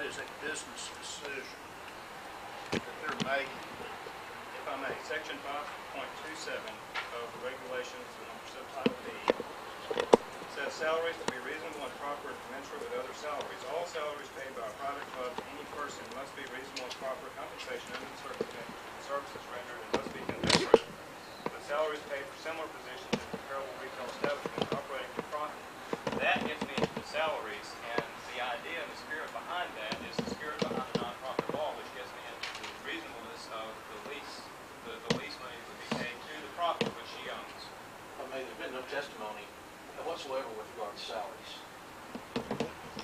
is a business decision that they're making. If I may, section 5.27 of the regulations, subtitle B, says salaries to be reasonable and proper and commensurate with other salaries. All salaries paid by a private club to any person must be reasonable and proper compensation under the circumstances and services rendered and must be commensurate with salaries paid for similar positions in comparable retail establishments operating for profit. That gets me into the salaries, and the idea and the spirit behind that is the spirit behind the nonprofit law, which gets me into the reasonableness of the lease. The lease money would be paid to the property which she owns. I mean, there's been no testimony whatsoever with regard to salaries.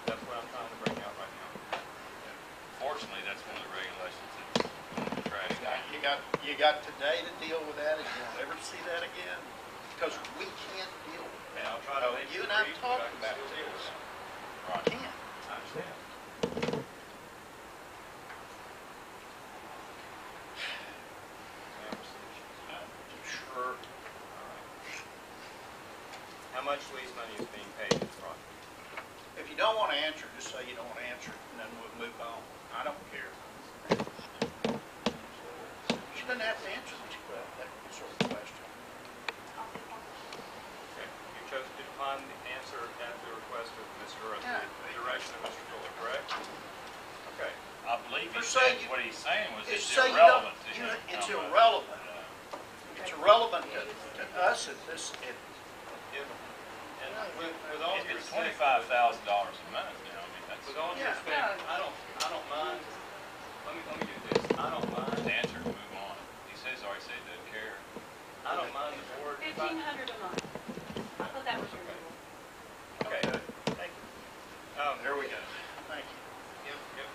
That's what I'm trying to bring out right now. Fortunately, that's one of the regulations that's going to be tried. You got today to deal with that, and you'll never see that again, because we can't deal with it. And I'll try to make You it and I brief, talked but I can about still deal with this. it. Right. Can't. I understand. Sure. How much lease money is being paid to the property? If you don't want to answer, just say you don't want to answer it, and then we'll move on. I don't care. You shouldn't have to answer that sort of question. Okay. You chose to decline the answer at the request of Mr. or Yeah. the direction of Mr. Fuller, correct? Okay. I believe he Or say said you- what he's saying was it's Say you don't, irrelevant to him. it's irrelevant. It's irrelevant to us at this, And with all If due it's respect, $25,000 a month, you know, I mean, that's with all due Yeah. respect, I don't mind. Let me do this. I don't the mind. answer to move on. He says, already said he doesn't care. I don't mind the board. $1,500 a month. I thought that was reasonable. Okay. thank you. There we go. Thank you. Yep.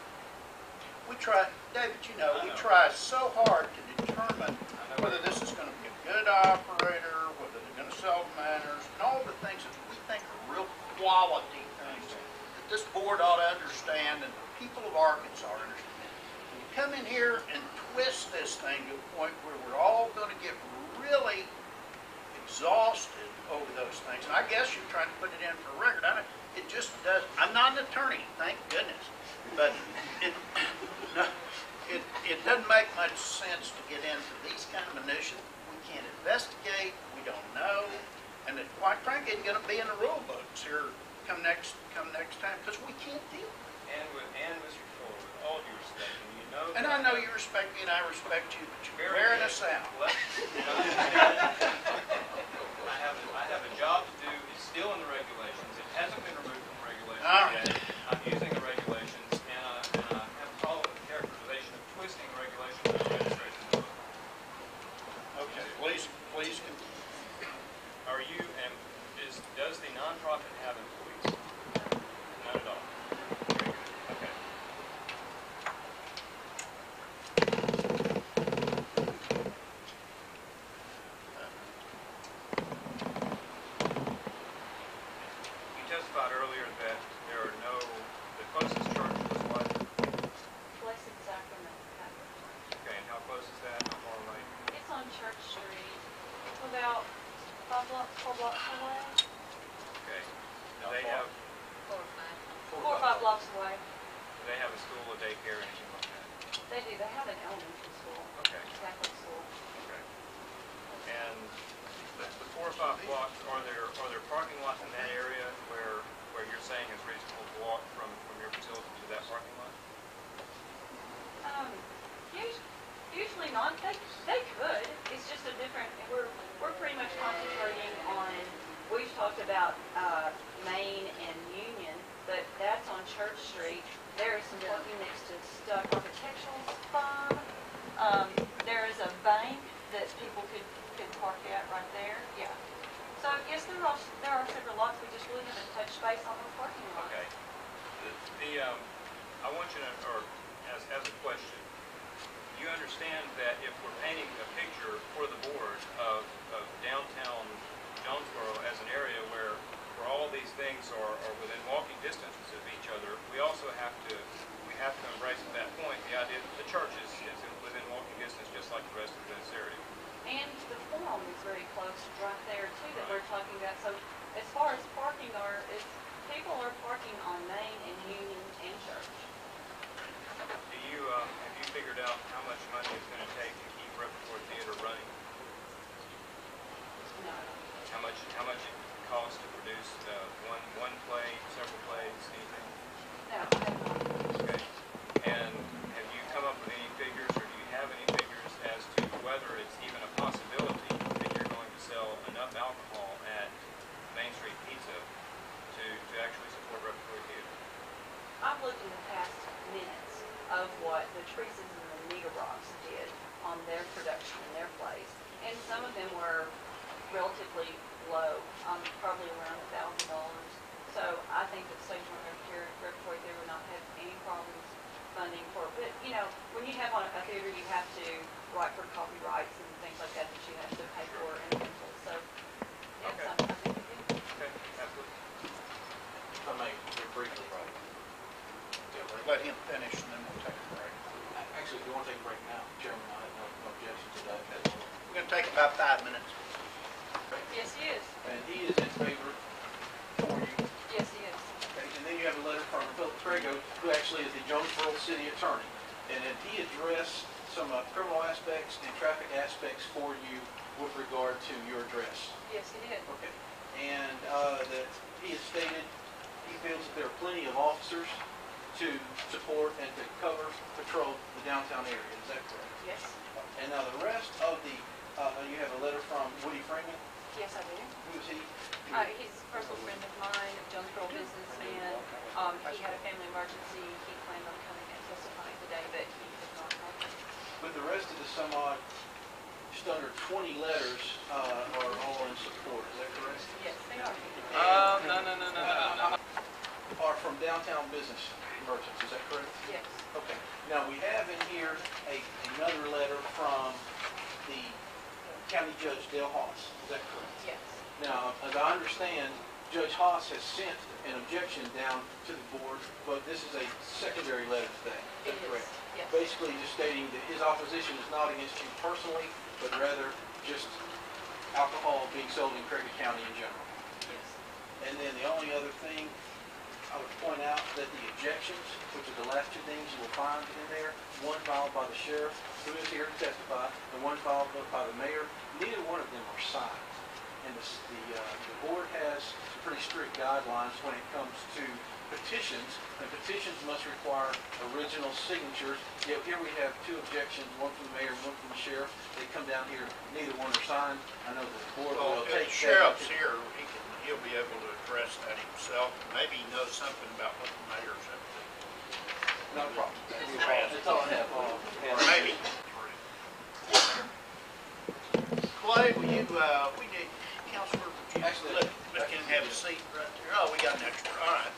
We try, David, you know, I we know. try so hard to determine whether this is going to be a good operator, whether they're going to sell manners, and all the things that we think are real quality things that this board ought to understand and the people of Arkansas understand. When you come in here and twist this thing to a point where we're all going to get really exhausted over those things, and I guess you're trying to put it in for a record. It just does. I'm not an attorney, thank goodness, but it doesn't make much sense to get into these kind of minutiae. We can't investigate. We don't know, and it, quite frankly, it's going to be in the rule books here come next time because we can't deal with it. And Mr. Fuller, with all due respect, and you know. And I know you respect me, and I respect you, but you're wearing us out. Well, you know, I have a job to do. It's still in the regulations. It hasn't been removed from the regulations All right. yet. I'm using the regulations, and I have a problem with the characterization of twisting the regulations in the administration. Okay, please continue. Are you, and does the nonprofit have employees? Not at all. Very good. Okay. You testified earlier that the closest church was what? Blessed Sacrament Catholic Church. Okay, and how close is that? How far away? It's on Church Street. It's about 4 blocks away. Okay. Do How they far? have, 4 or 5 blocks away. do they have a school, a daycare, anything like that? They do. They have an elementary school, Okay. Catholic school. Okay. And the 4 or 5 blocks, are there parking lots in that area where you're saying it's reasonable to walk from your facility to that parking lot? Usually not. They could. It's just a different. We're pretty much concentrating on. We've talked about Main and Union, but that's on Church Street. There is some parking next to Stuck Architectural Firm. There is a bank that people could park at right there. Yeah. So yes, there are several lots. We just really haven't touched base on those parking lots. Okay. I want you to, or as a question, you understand that if we're painting a picture for the board of downtown Jonesboro as an area where all these things are within walking distances of each other, we also have to embrace at that point the idea that the church is within walking distance just like the rest of this area. And the forum is very close right there too that we're talking about. So as far as parking people are parking on Main and Union and Church. money it's gonna take to keep Repertoire Theater running? No. How much it costs to produce, one play, several plays, anything? No, I have not. Okay. And have you come up with any figures, or do you have any figures as to whether it's even a possibility that you're going to sell enough alcohol at Main Street Pizza to actually support Repertoire Theater? I've looked in the past minutes of what the Teresa's and the Nita Rocks did on their production and their plays, and some of them were relatively low, probably around $1,000. So I think that Stage One Repertoire Theater would not have any problems funding for it. But, you know, when you have on a theater, you have to write for copyrights and things like that that you have to pay for and rental. So, yes, Okay. I think we do. Okay, absolutely. If I may, very briefly, right? Let him finish and then we'll take a break. Actually, if you want to take a break now, Chairman, I have no objection to that. We're gonna take about 5 minutes. Yes, he is. And he is in favor for you. Yes, he is. Okay, and then you have a letter from Philip Trego, who actually is the Jonesboro City Attorney. And then he addressed some criminal aspects and traffic aspects for you with regard to your address. Yes, he did. Okay. And that he has stated he feels that there are plenty of officers to support and to patrol the downtown area. Is that correct? Yes. And now the rest of the, you have a letter from Woody Freeman. Yes, I do. Who is he? He's a personal friend of mine, a Jonesboro businessman. He had a family emergency. He planned on coming and testifying today, but he did not come. With the rest of the some odd, just under 20 letters are all in support. Is that correct? Yes, they are. No. Are from downtown business merchants. Is that correct? Yes. Okay. Now, we have in here another letter from the County Judge Dale Haas. Is that correct? Yes. Now, as I understand, Judge Haas has sent an objection down to the board, but this is a secondary letter today. Is that It is. correct? Yes. Basically just stating that his opposition is not against you personally, but rather just alcohol being sold in Craig County in general. Yes. And then the only other thing I would point out that the objections, which are the last two things you will find in there, one filed by the sheriff, who is here to testify, and one filed by the mayor, neither one of them are signed. And the board has some pretty strict guidelines when it comes to petitions, and petitions must require original signatures. Yet here we have two objections, one from the mayor, one from the sheriff. They come down here, neither one are signed. I know that the board Well, will if take the that. sheriff's here, he'll be able to address that himself. Maybe he knows something about what the mayor's up to. Not a problem. That's all I have. Or maybe. Clay, will you, we need, Counselor, would you Actually, let him have a seat right there? Oh, we got an extra, all right.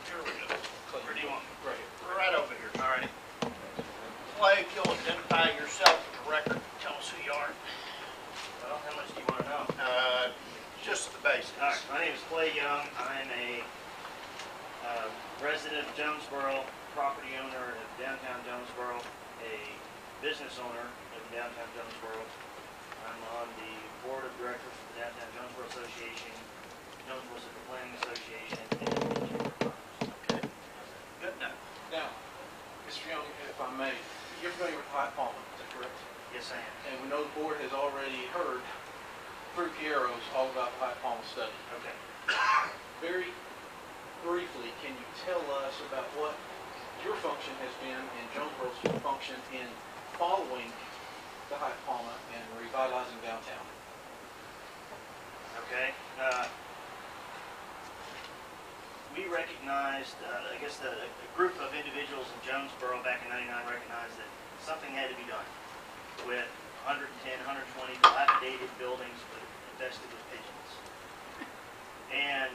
Here we go. Where do you want? Right here. Right over here. All right. Clay, if you'll identify yourself for the record, tell us who you are. Well, how much do you want to know? Just the basics. All right, my name is Clay Young. I'm a resident of Jonesboro, property owner of downtown Jonesboro, a business owner of downtown Jonesboro. I'm on the board of directors for the Downtown Jonesboro Association, Jonesboro City Planning Association, and the Chamber of Commerce. Okay. Good enough. Now, Mr. Young, if I may, you're familiar with High Palma, is that correct? Yes, I am. And we know the board has already heard through Piero's all about the High Palma study. Okay. Very briefly, can you tell us about what your function has been and Jonesboro's function in following the High Palma and revitalizing downtown? Okay. We recognized, I guess a group of individuals in Jonesboro back in '99 recognized that something had to be done with 110, 120 dilapidated buildings infested with pigeons. And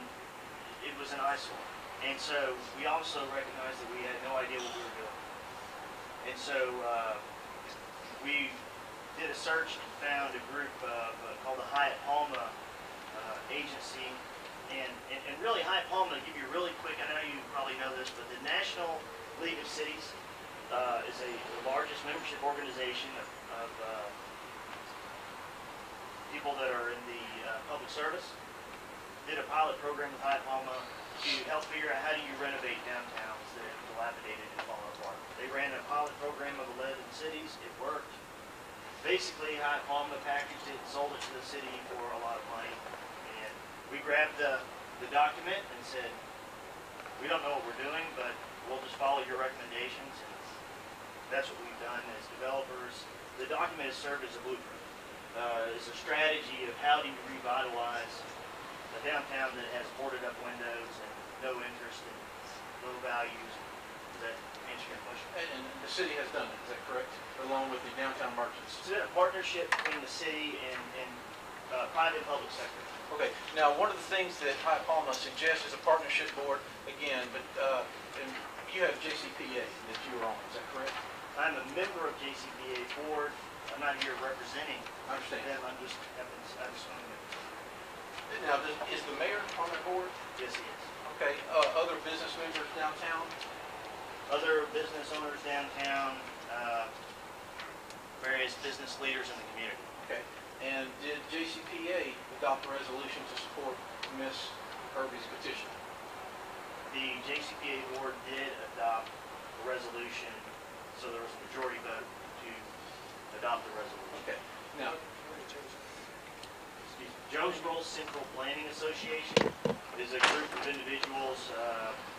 it was an eyesore. And so we also recognized that we had no idea what we were doing. And so we did a search and found a group called the Hyatt Palma Agency. And really, Hyatt Palma, to give you really quick, I know you probably know this, but the National League of Cities is the largest membership organization of people that are in the public service. Did a pilot program with Hyatt Palma to help figure out how do you renovate downtowns that are dilapidated and falling apart. They ran a pilot program of 11 cities. It worked. Basically, High Palma packaged it, sold it to the city for a lot of money, and we grabbed the document and said, we don't know what we're doing, but we'll just follow your recommendations, and that's what we've done as developers. The document has served as a blueprint. It's a strategy of how do you revitalize a downtown that has boarded up windows and no interest and low values. Does that answer your question? And the city has done it, is that correct? Along with the downtown merchants. It's been a partnership between the city and private and public sector. Okay, now one of the things that High Palma suggests is a partnership board, again, but and you have JCPA that you are on, is that correct? I'm a member of JCPA board. I'm not here representing I understand. them. I just want to. Now, is the mayor on that board? Yes, he is. Okay, other business members downtown? Other business owners downtown, various business leaders in the community. Okay, and did JCPA adopt a resolution to support Ms. Irby's petition? The JCPA board did adopt a resolution, so there was a majority vote to adopt the resolution. Okay, now, Jonesboro Central Planning Association is a group of individuals,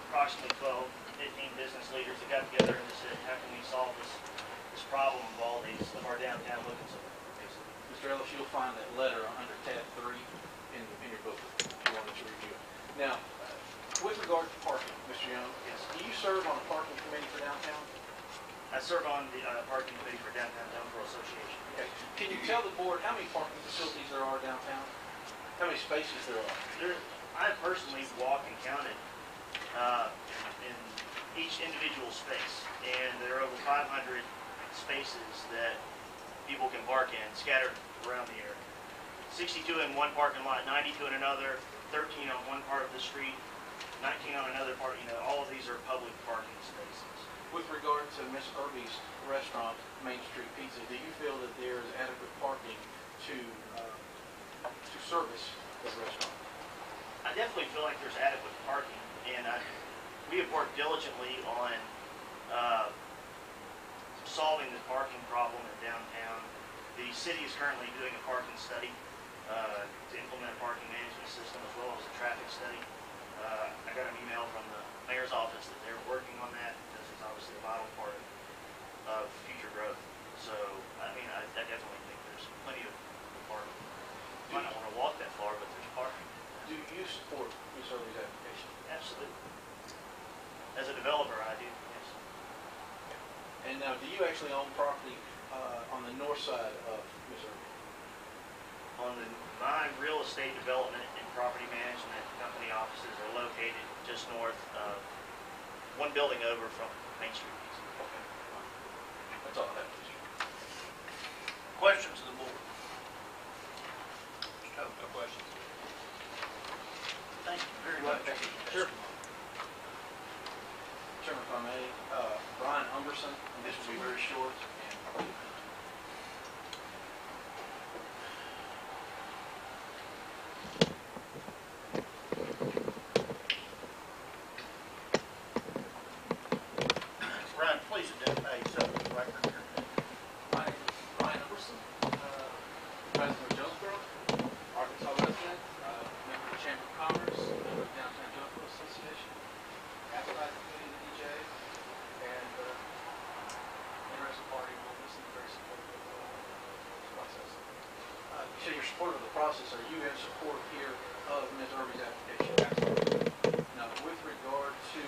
approximately 12, 15 business leaders that got together and said, how can we solve this problem of all these, of our downtown looking so basically. Mr. Ellis, you'll find that letter under tab 3 in your book if you wanted to review it. Now, with regard to parking, Mr. Young, Yes. do you serve on a parking committee for downtown? I serve on the parking committee for Downtown Jonesboro Association. Okay, can you tell the board how many parking facilities there are downtown? How many spaces there are? I personally walked and counted in each individual space, and there are over 500 spaces that people can park in, scattered around the area. 62 in one parking lot, 92 in another, 13 on one part of the street, 19 on another part. All of these are public parking spaces. With regard to Ms. Irby's restaurant, Main Street Pizza, do you feel that there is adequate parking to service the restaurant? I definitely feel like there's adequate parking, and we have worked diligently on solving the parking problem in downtown. The city is currently doing a parking study to implement a parking management system as well as a traffic study. I got an email from the mayor's office that they're working on that because it's obviously a vital part of future growth. So, I definitely think there's plenty of parking. You might not want to walk that far, but there's parking. Do you support Ms. Irby's application? Absolutely. As a developer, I do, yes. And now, do you actually own property on the north side of Ms. Irby? My real estate development and property management company offices are located just north of one building over from Main Street. Okay. That's all I have, Mr. Questions of the board? No questions. Thank you very much. Sure. Chairman, if I may, Brian Umberson, and this will be very short. Brian, please identify yourself for the record here. My name is Brian Umberson, president of Jonesboro, Arkansas resident, member of the Chamber of Commerce, member of Downtown Jonesboro Association, advertising committee of the DJ, and interested party in all this and very supportive of this process. You say you're supportive of the process. Are you in support here of Ms. Irby's application? Absolutely. Now, with regard to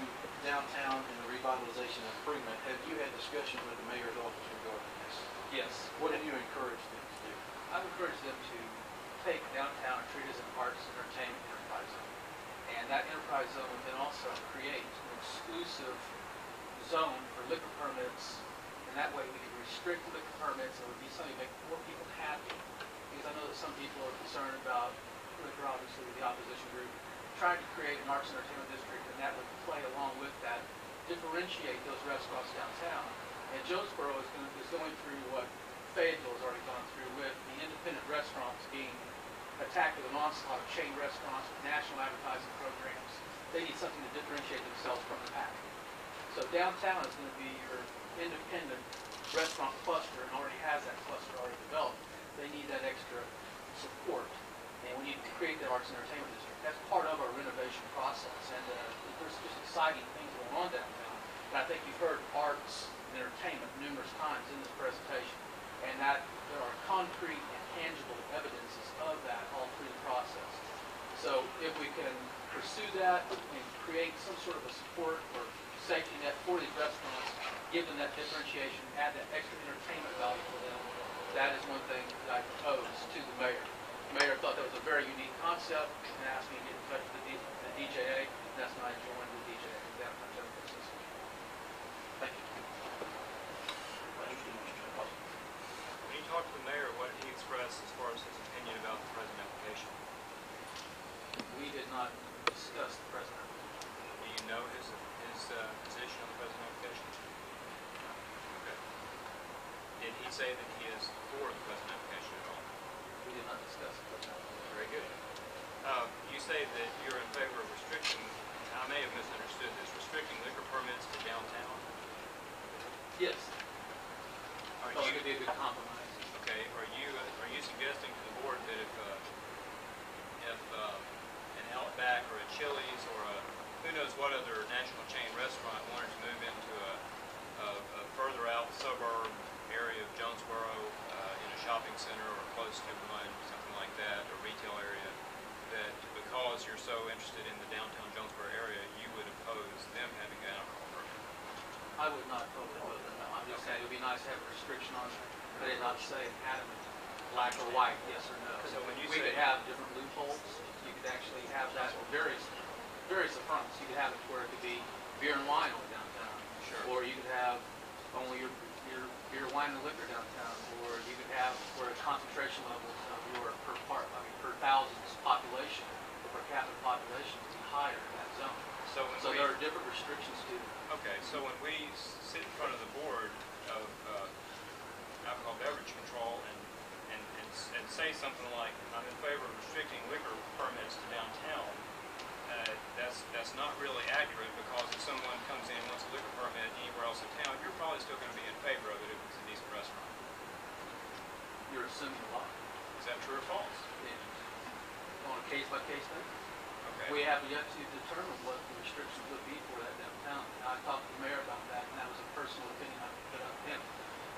downtown and the revitalization and improvement, have you had discussions with the mayor's office regarding this? Yes. What have you encouraged them to do? I've encouraged them to take downtown and treat it as an arts and entertainment enterprise zone. And that enterprise zone would then also create an exclusive zone for liquor permits. And that way we could restrict liquor permits. It would be something to make more people happy. Because I know that some people are concerned about liquor, obviously, the opposition group, trying to create an arts and entertainment district, and that would play along with that, differentiate those restaurants downtown. And Jonesboro is going through what Fayetteville has already gone through with the independent restaurants being attacked with an onslaught of chain restaurants with national advertising programs. They need something to differentiate themselves from the pack. So downtown is gonna be your independent restaurant cluster and already has that cluster already developed. They need that extra support. And we need to create that arts and entertainment district. That's part of our renovation process. And there's just exciting things going on downtown. And I think you've heard arts and entertainment numerous times in this presentation. And that there are concrete and tangible evidences of that all through the process. So if we can pursue that and create some sort of a support or safety net for these restaurants, give them that differentiation, add that extra entertainment value for them, that is one thing that I propose to the mayor. The mayor thought that was a very unique concept and asked me to get in touch with the DJA, and that's when I joined the DJA, the Downtown General Association. Thank you. When you talked to the mayor, what did he express as far as his opinion about the present application? We did not discuss the present application. Do you know his position on the present application? Okay. Did he say that he is for the present application at all? We did not discuss the present application. Very good. You say that you're in favor of restricting, I may have misunderstood this, restricting liquor permits to downtown? Yes. Are Oh, it you, could be a good compromise. okay, are you suggesting to the board that if an Outback or a Chili's or a, who knows what other national chain restaurant wanted to move into a further out suburb area of Jonesboro, in a shopping center or close to one, something like that, a retail area, that because you're so interested in the downtown Jonesboro area, you would oppose them having an alcohol permit? I would not totally vote that, no. I'm just saying it would be nice to have a restriction on it, but I did not say adamant, black or white, yes or no. So when you We say- could have different loopholes. You could actually have that for various fronts. You could have it where it could be beer and wine only downtown. Sure. Or you could have only your beer, wine, and liquor downtown. Or you could have where the concentration levels of your per thousands population, or per capita population would be higher in that zone. So when So we, there are different restrictions to it. okay, so when we sit in front of the board of alcohol beverage control and say something like, I'm in favor of restricting liquor permits to downtown, that's not really accurate, because if someone comes in and wants a liquor permit anywhere else in town, you're probably still going to be in favor of it if it's a decent restaurant. You're assuming a lot. Is that true or false? On a case-by-case basis. Okay. We have yet to determine what the restrictions would be for that downtown. I talked to the mayor about that, and that was a personal opinion I put up to him.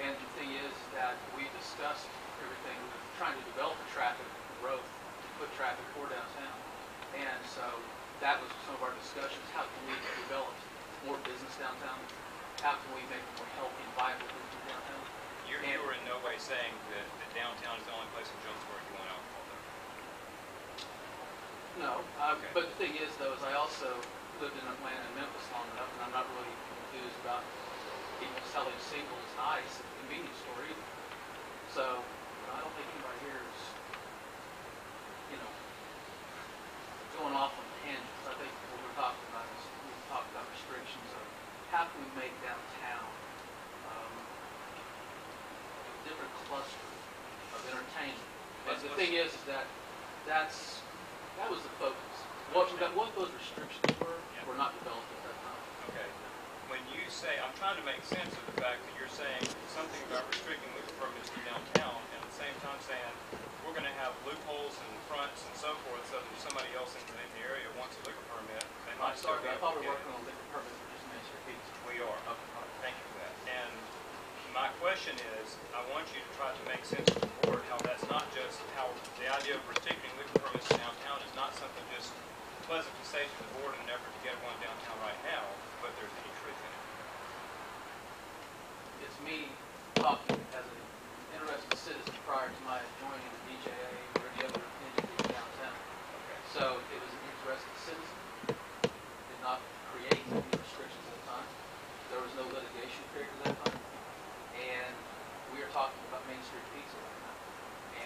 And the thing is that we discussed everything, we were trying to develop a traffic growth, to put traffic for downtown. And so that was some of our discussions. How can we develop more business downtown? How can we make it more healthy and viable business downtown? You are in no way saying that downtown is the only place in Jonesboro you want alcohol, though? No, Okay. but the thing is, though, is I also lived in Atlanta and Memphis long enough, and I'm not really enthused about people selling singles and ice at the convenience store either. So, I don't think anybody here is, going off on tangents. I think what we're talking about is, we've talked about restrictions of how can we make downtown a different cluster of entertainment. And the thing is that that was the focus. What those restrictions were not developed at that time. Okay. When you say, I'm trying to make sense of the fact that you're saying something about restricting liquor permits to downtown, and at the same time saying, we're going to have loopholes and fronts and so forth, so that if somebody else in the area wants a liquor permit, they I'm might still sorry, be I able thought to we get were it. working on liquor permits for just Main Street Pizza. We are. Okay, all right. Thank you for that. And my question is, I want you to try to make sense to the board how that's not just how the idea of restricting liquor permits to downtown is not something just pleasant to say to the board in an effort to get one downtown right now, but there's any truth in it. It's me talking as an interested citizen prior to my joining the DJA or any other entity downtown. Okay. So it was an interested citizen, did not create any restrictions at the time. There was no litigation period at that time. And we are talking about Main Street Pizza right now.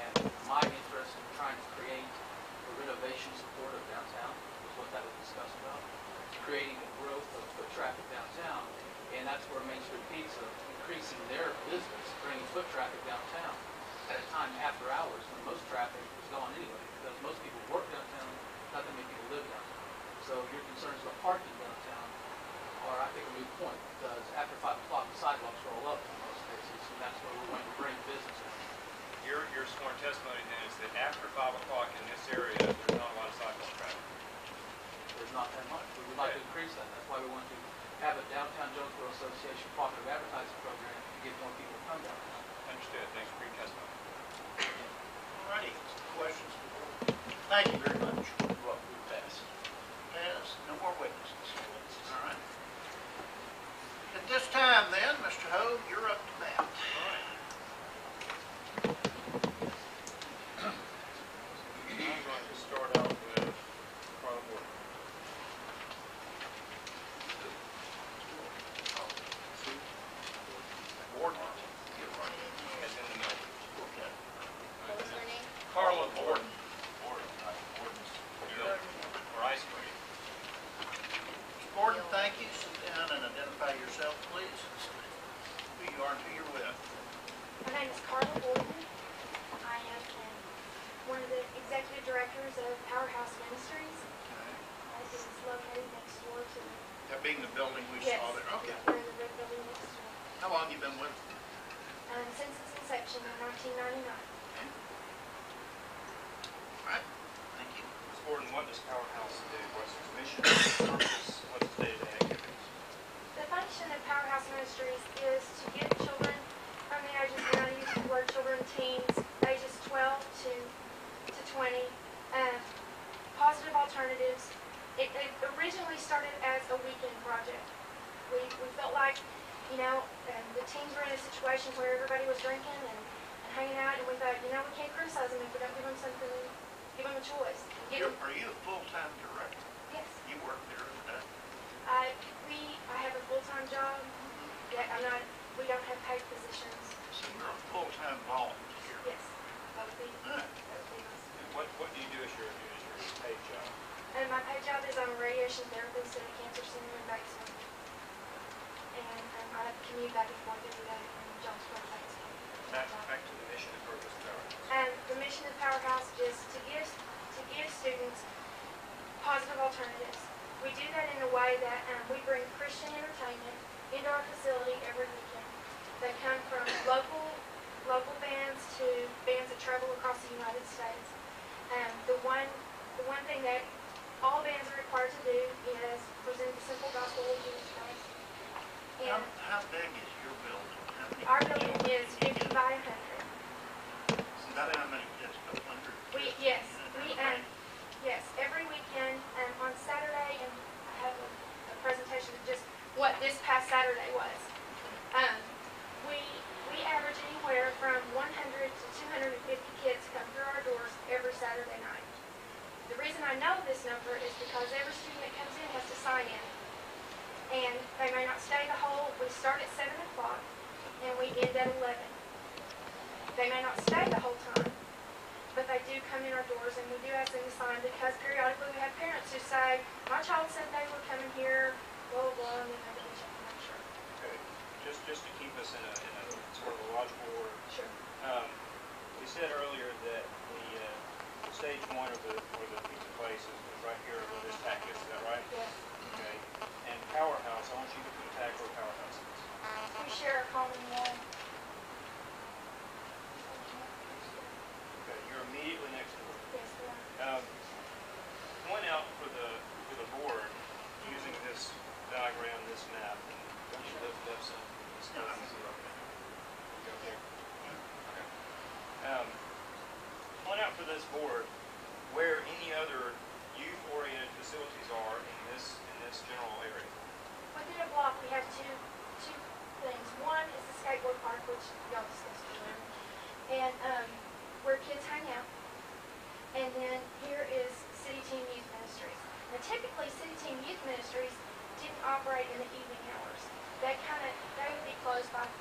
And my interest in trying to create a renovation support of downtown was what that was discussed about. Creating a growth of foot traffic downtown. And that's where Main Street Pizza, increasing their business, bringing foot traffic downtown at a time after hours when most traffic was gone anyway, because most people work downtown, not that many people live downtown. So your concerns about parking downtown are, I think, a moot point. Thank you very much. Well, we pass. Yes, no more witnesses. All right. At this time then, Mr. Hogue, you're up to bat. I'm going to start out with Carl Gordon. Gordon. As in the middle. Okay. What was her name? Carla Gordon. Or ice cream. Mr. Gordon, thank you. Sit down and identify yourself, please. Who you are and who you're with. My name is Carla Gordon. I am one of the executive directors of Powerhouse Ministries. It is located next door to the... That being the building we Yes, saw there. Okay. we're in the red building next door. How long you been with? Since its inception in 1999. All right. Thank you. Ms. Gordon, what does Powerhouse do? What's its mission, purpose, what's its day-to-day activities? The function of Powerhouse Ministries is to give children from the ages, and I use the word children, teens, ages 12 to 20, positive alternatives. It originally started as a weekend project. We felt like, you know, the teens were in a situation where everybody was drinking and hanging out, and we thought, you know, we can't criticize them if we don't give them something, give them a choice. Are you a full-time director? Yes. You work there every day? I have a full-time job. Yeah, we don't have paid positions. So you're a full-time volunteer? Yes. That would be Good. nice. And what do you do as your paid job? And my paid job is I'm a radiation therapist at a cancer center in Batesville. And I have to commute back and forth every day from Jonesboro, Batesville. Back to the mission and purpose of Powerhouse. And the mission of Powerhouse is to give students positive alternatives. We do that in a way that we bring Christian entertainment into our facility every weekend. They come from local bands to bands that travel across the United States. The one thing that all bands are required to do is present the simple gospel of Jesus Christ. And How big is your building? How many our building is 50 by 100. About how many kids? A couple hundred? Yes, every weekend, on Saturday, and I have a presentation of just what this past Saturday was. We average anywhere from 100 to 250 kids come through our doors every Saturday night. The reason I know this number is because every student that comes in has to sign in. And they may not stay we start at 7 o'clock and we end at 11. They may not stay the whole time, but they do come in our doors, and we do ask them to sign, because periodically we have parents who say, my child said they were coming here, blah, blah, blah, and then they go check to make sure. Okay, just to keep us in a sort of a logical order. Sure. We said earlier that the stage one of the pizza place is right here where this tack is that right? Yes. Okay. And Powerhouse, I want you to put the tack where Powerhouse is. We share a common wall. Okay, you're immediately next door. Yes, we are. Point out for the board, using this diagram, this map, and don't you lift up some? No, I'm Go there. Okay. Point out for this board where any other youth-oriented facilities are in this general area. Within a block, we have two things. One is the skateboard park, which y'all discussed earlier, and where kids hang out. And then here is City Team Youth Ministries. Now, typically, City Team Youth Ministries didn't operate in the evening hours. They would be closed by 5,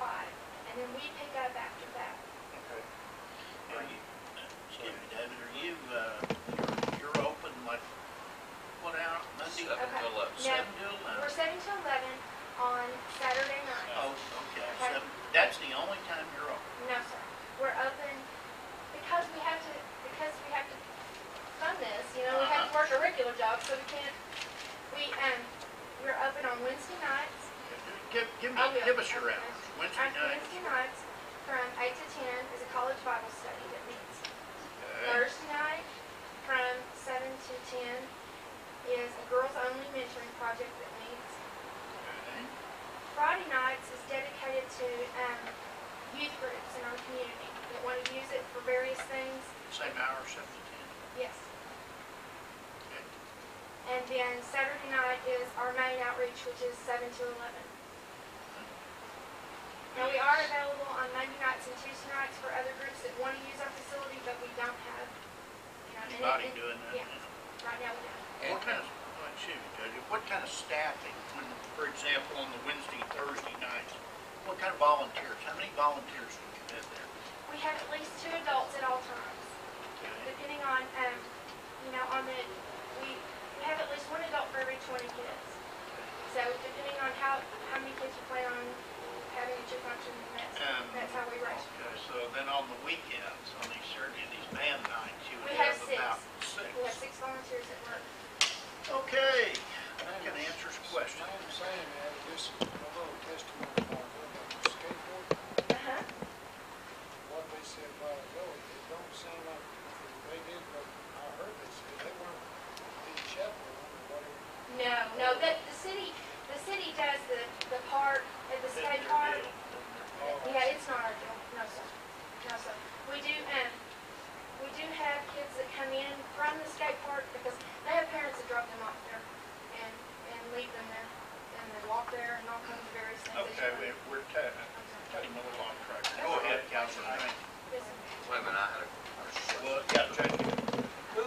and then we pick up after that. Okay. Excuse me, David, are you're open like, what hour? Monday? 7 to 11. Now, 7 to 11? we're 7 to 11 on Saturday night. Oh, okay. That's the only time you're open? No, sir. We're open because we have to fund this. You know, we have to work a regular job, so we're open on Wednesday nights. Give us your hours. Wednesday On night. Wednesday nights from 8 to 10 is a college Bible study that meets. Okay. Thursday night from 7 to 10 is a girls-only mentoring project that meets. Okay. Friday nights is dedicated to youth groups in our community that want to use it for various things. Same hour, 7 to 10? Yes. then Saturday night is our main outreach, which is 7 to 11. Now, we are available on Monday nights and Tuesday nights for other groups that want to use our facility, but we don't have, you know, Anybody doing that? Yeah, right now we don't. What kind of, excuse me, Judge, what kind of staffing, when, for example, on the Wednesday, Thursday nights, what kind of volunteers, how many volunteers would you have there? We have at least 2 adults at all times, depending on, you know, we have at least 1 adult for every 20 kids. So depending on how many kids you plan on having at your function, that's how we rate. Okay, so then on the weekends, on these Saturday, these band nights, you would We have have 6. about 6. We have 6 volunteers at work. Okay, that can answer the question. I'm saying that, just a little testimony on the skateboard, Uh-huh. what they said a while ago, it don't sound like they did, but I heard they said they weren't being chaperoned or whatever. No, the city does the part at the skate park. Yeah, it's not our deal. No, sir. No, sir. We do have kids that come in from the skate park because they have parents that drop them off there and leave them there. And they walk there and all kinds of various things. Okay, we're cutting a little off track. Go ahead, Councilor. Yes, sir. Wait a minute, I had a question. Well, yeah, Judge. Who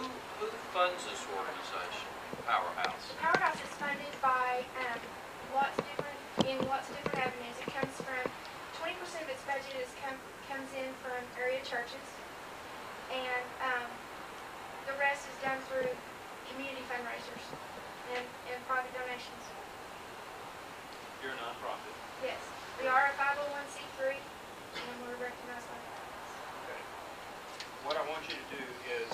funds this organization, Powerhouse? The Powerhouse is funded by lots of different avenues. It comes from 20% of its budget comes in from area churches, and the rest is done through community fundraisers and private donations. You're a nonprofit. Yes, we are a 501c3, and we're recognized by that. Okay. What I want you to do is,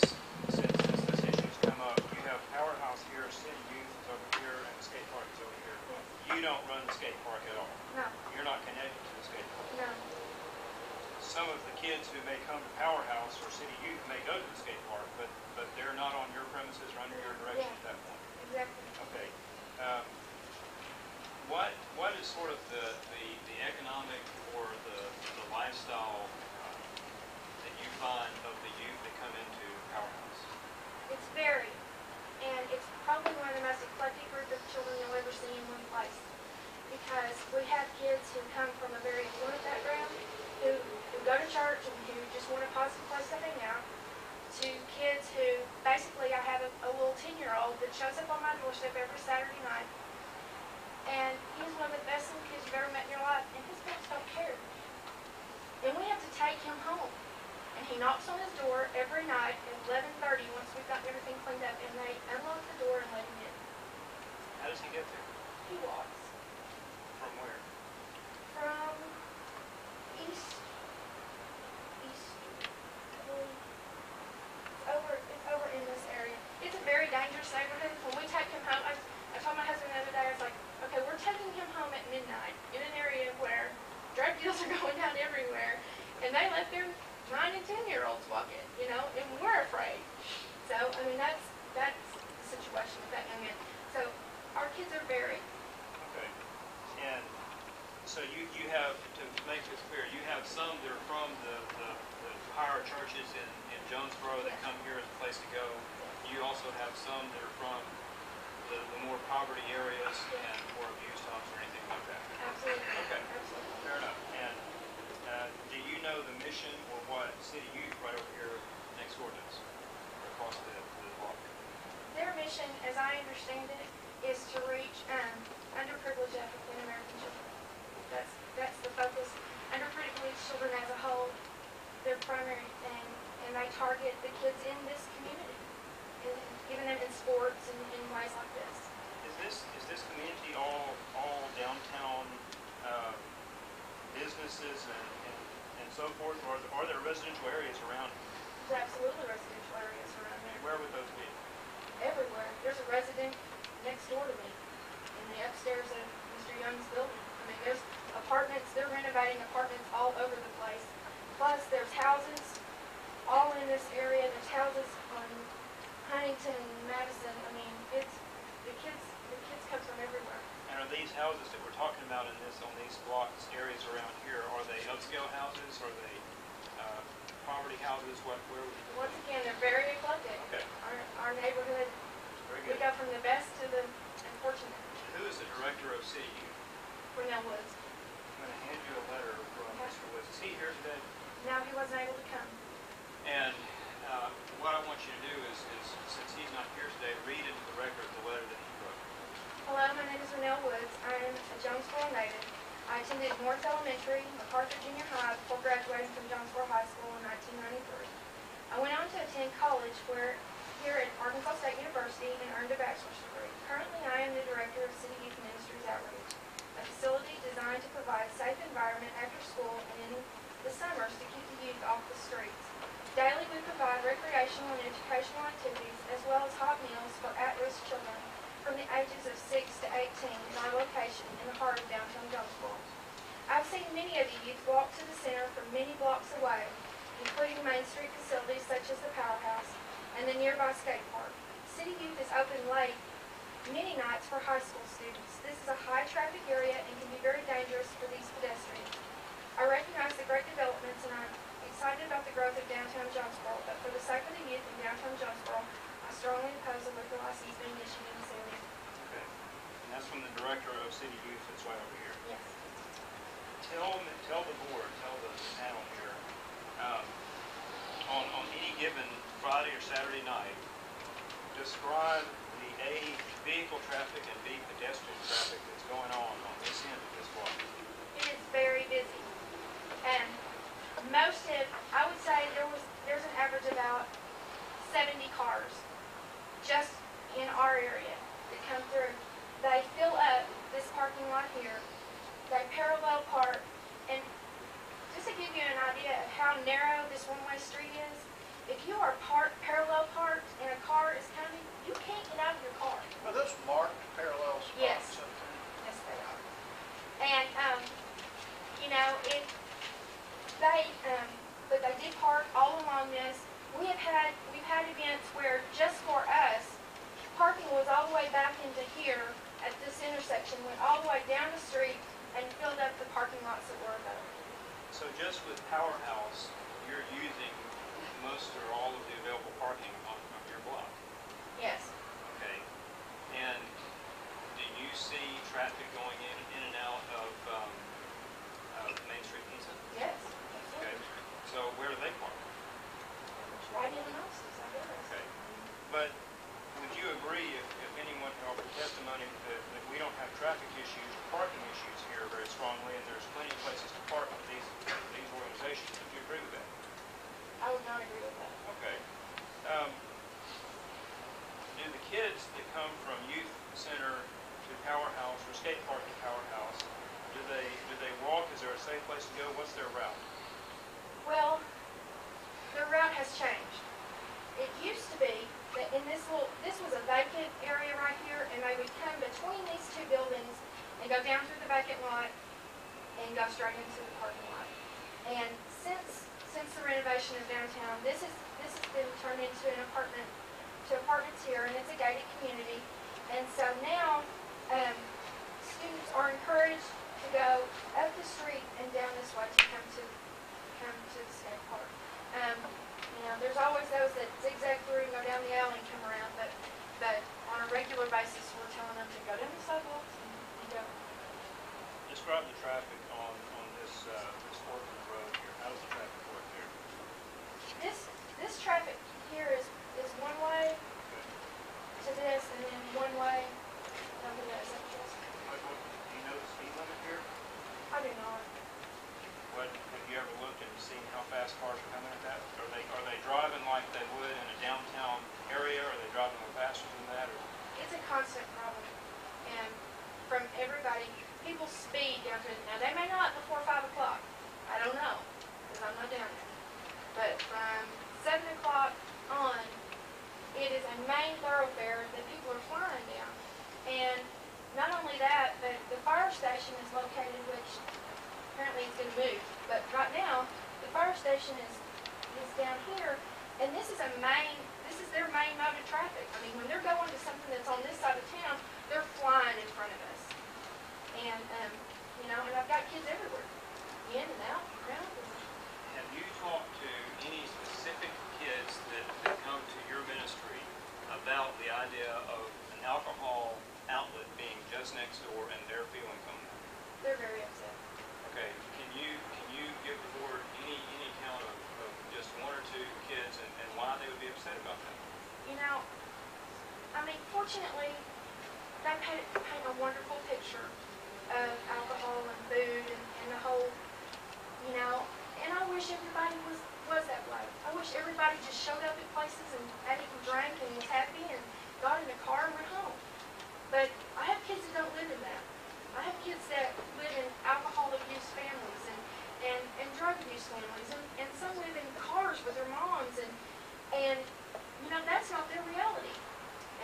since this issue's come up, you have Powerhouse here, City Youth is over here, and the skate park is over here. Yes. You don't run the skate park at all. No, You're not connected to the skate park. no, Some of the kids who may come to Powerhouse or City Youth may go to the skate park, but they're not on your premises or under your direction at that point. exactly. Okay. What is sort of the economic or the lifestyle that you find of the youth that come into Powerhouse? It's varied, and it's probably one of the most eclectic group of children you'll ever see in one place. Because we have kids who come from a very affluent background, who go to church and who just want a positive place to hang out, to kids who, basically, I have a little 10-year-old that shows up on my doorstep every Saturday night, and he's one of the best little kids you've ever met in your life, and his parents don't care. And we have to take him home. And he knocks on his door every night at 11:30 once we've got everything cleaned up, and they unlock the door and let him in. How does he get there? He walks From where? from east, it's over in this area. It's a very dangerous neighborhood. When we take him home, I told my husband the other day, I was like, okay, we're taking him home at midnight in an area where drug deals are going down everywhere, and they let their 9 and 10-year-olds walk in, you know, and we're afraid. So, I mean, that's the situation with that young man. So, our kids are varied. Okay. And so you have, to make this clear, you have some that are from the higher churches in Jonesboro that come here as a place to go. You also have some that are from the more poverty areas and or abused homes or anything like that. Absolutely. Okay. Absolutely. Fair enough. And do you know the mission or what City Youth right over here next door does across the block? Their mission, as I understand it, is to reach underprivileged African American children. That's the focus. Underprivileged children as a whole, their primary thing, and they target the kids in this community, and giving them in sports and in ways like this. Is this community all downtown businesses and so forth, or are there residential areas around it? There's absolutely residential areas around there. Where would those be? Everywhere. There's a resident next door to me in the upstairs of Mr. Young's building. I mean, there's apartments, they're renovating apartments all over the place. Plus, there's houses all in this area. There's houses on Huntington and Madison. I mean, the kids come from everywhere. And are these houses that we're talking about on these blocks, areas around here, are they upscale houses? Are they poverty houses? Where would you? Once again, they're very eclectic. Okay. Our neighborhood, Very we good. go from the best to Janelle Woods. I'm going to hand you a letter from Mr. Woods. Is he here today? No, he wasn't able to come. And what I want you to do is, since he's not here today, read into the record the letter that he wrote. Hello, my name is Janelle Woods. I am a Jonesboro native. I attended North Elementary, MacArthur Junior High before graduating from Jonesboro High School in 1993. I went on to attend college here at Arkansas State University and earned a bachelor's degree. Currently, I am the director of City Youth Ministries Outreach, a facility designed to provide a safe environment after school and in the summers to keep the youth off the streets. Daily, we provide recreational and educational activities as well as hot meals for at-risk children from the ages of 6 to 18 in our location in the heart of downtown Jonesboro. I've seen many of the youth walk to the center from many blocks away, including Main Street facilities such as the Powerhouse and the nearby skate park. City Youth is open late many nights for high school students. This is a high-traffic area and can be very dangerous for these pedestrians. I recognize the great developments and I'm excited about the growth of downtown Jonesboro, but for the sake of the youth in downtown Jonesboro, I strongly oppose a liquor license being issued in this area. Okay. And that's from the director of City Youth that's right over here. Yes. Tell the board, tell the panel here, on any given Friday or Saturday night, describe the A, vehicle traffic and B, pedestrian traffic that's going on this end of this block. It is very busy. And I would say there's an average of about 70 cars just in our area that come through. They fill up this parking lot here. They parallel park. And just to give you an idea of how narrow this one-way street is, if you are parallel parked and a car is coming, you can't get out of your car. Are those marked parallel spots? Yes. Yes, they are. And, you know, but they did park all along this. We've had events where just for us, parking was all the way back into here at this intersection, went all the way down the street and filled up the parking lots that were available. So just with Powerhouse, you're using most or all of the available parking on your block? Yes. Okay. And do you see traffic going in and out of Main Street Pizza? Yes. Okay. So where do they park? Right in the houses, I guess. Okay. But would you agree if anyone offered testimony that we don't have traffic issues, parking issues here very strongly, and there's plenty of places to park with these organizations? Would you agree with that? I would not agree with that. Okay. Do the kids that come from Youth Center to Powerhouse or skate park to Powerhouse, do they walk? Is there a safe place to go? What's their route? Well, the route has changed. It used to be that in this was a vacant area right here, and they would come between these two buildings and go down through the vacant lot and go straight into the parking lot. And since the renovation of downtown, this has been turned into apartments here, and it's a gated community. And so now students are encouraged to go up the street and down this way to come to the skate park. You know, there's always those that zigzag through and go down the alley and come around, but on a regular basis, we're telling them to go down the sidewalks and go. Describe the traffic on this Orchard Road here. How does the traffic work there? This traffic here is one way to this, and then one way over this. Do you know the speed limit here? I do not. Have you ever looked and seen how fast cars are coming at that? Are they driving like they would in a downtown area? Or are they driving a little faster than that? Or? It's a constant problem, and from everybody, people speed down to it. Now they may not before 5 o'clock. I don't know, because I'm not down there. But from 7 o'clock on, it is a main thoroughfare that people are flying down. And not only that, but the fire station is located, which apparently it's going to move. But right now, the fire station is down here, and this is their main mode of traffic. I mean, when they're going to something that's on this side of town, they're flying in front of us. And, you know, and I've got kids everywhere, in and out, around. Have you talked to any specific kids that come to your ministry about the idea of an alcohol outlet being just next door and their feelings on that? They're very upset. Okay, can you give the board any count of just one or two kids and why they would be upset about that? You know, I mean, fortunately, they paint a wonderful picture of alcohol and food and the whole, you know, and I wish everybody was that way. I wish everybody just showed up at places and ate and drank and was happy and got in a car and went home. But I have kids that don't live in that. I have kids that live in alcohol abuse families and drug abuse families, and some live in cars with their moms, and you know, that's not their reality.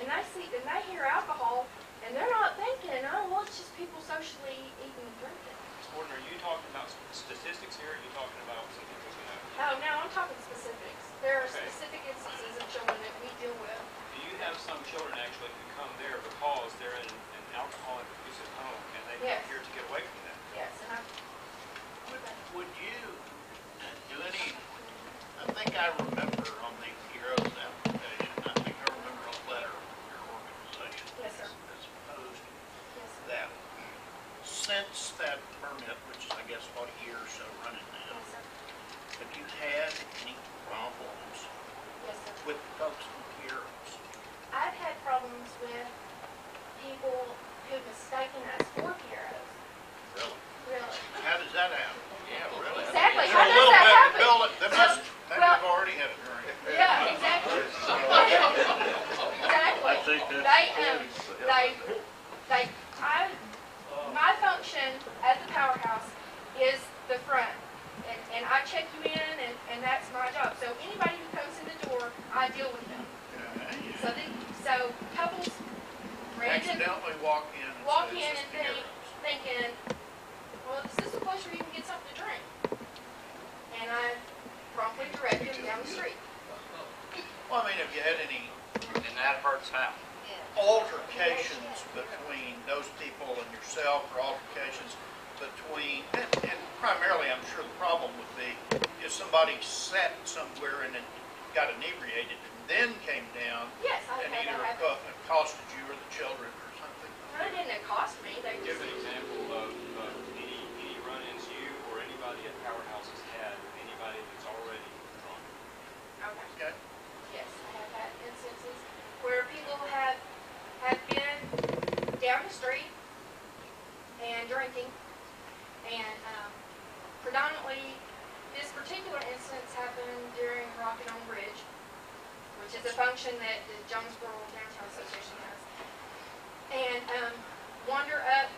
And they hear alcohol, and they're not thinking, oh, well, it's just people socially eating and drinking. Ms. Gordon, are you talking about statistics here, or are you talking about something we know? Oh, no, I'm talking specifics. There are Okay. specific instances of children that we deal with. Do you have some children actually who come there because they're in an alcoholic abusive home, and they come Yes. here to get away from that? Yes, and Would you do any, I think I remember on the HEROES application, I think I remember a letter from your organization. Yes, sir. As opposed yes, sir. that since that permit, which is I guess about a year or so running now, Yes, sir. have you had any problems Yes, sir. with folks from HEROES? I've had problems with people who've mistaken us for heroes. Really? Really. How does that happen? Yeah, really. Exactly. They're How a does little that bit happen? built, they must, maybe well- they've already had a drink. Yeah, exactly. Exactly. I think that's. My function at the powerhouse is the front. And I check you in, and that's my job. So anybody who comes in the door, I deal with them. So couples random Accidentally walk in and walk say in it's and just HEROES. thinking, well, is this a place where you can get something to drink? And I promptly direct them down the street. Well, I mean, have you had any And that hurts how? altercations between those people and yourself, or altercations between, and primarily I'm sure the problem would be if somebody sat somewhere and then got inebriated and then came down Yes, I and had either that happen. accosted you or the children or something? It didn't accost me. They Give just, an example of any run-ins you or anybody at Powerhouse has had with anybody that's already drunk. okay. Okay? Yes, I have had instances where people have been down the street and drinking, and predominantly this particular instance happened during Rocket on Bridge, which is a function that the Jonesboro Downtown Association has, and wander up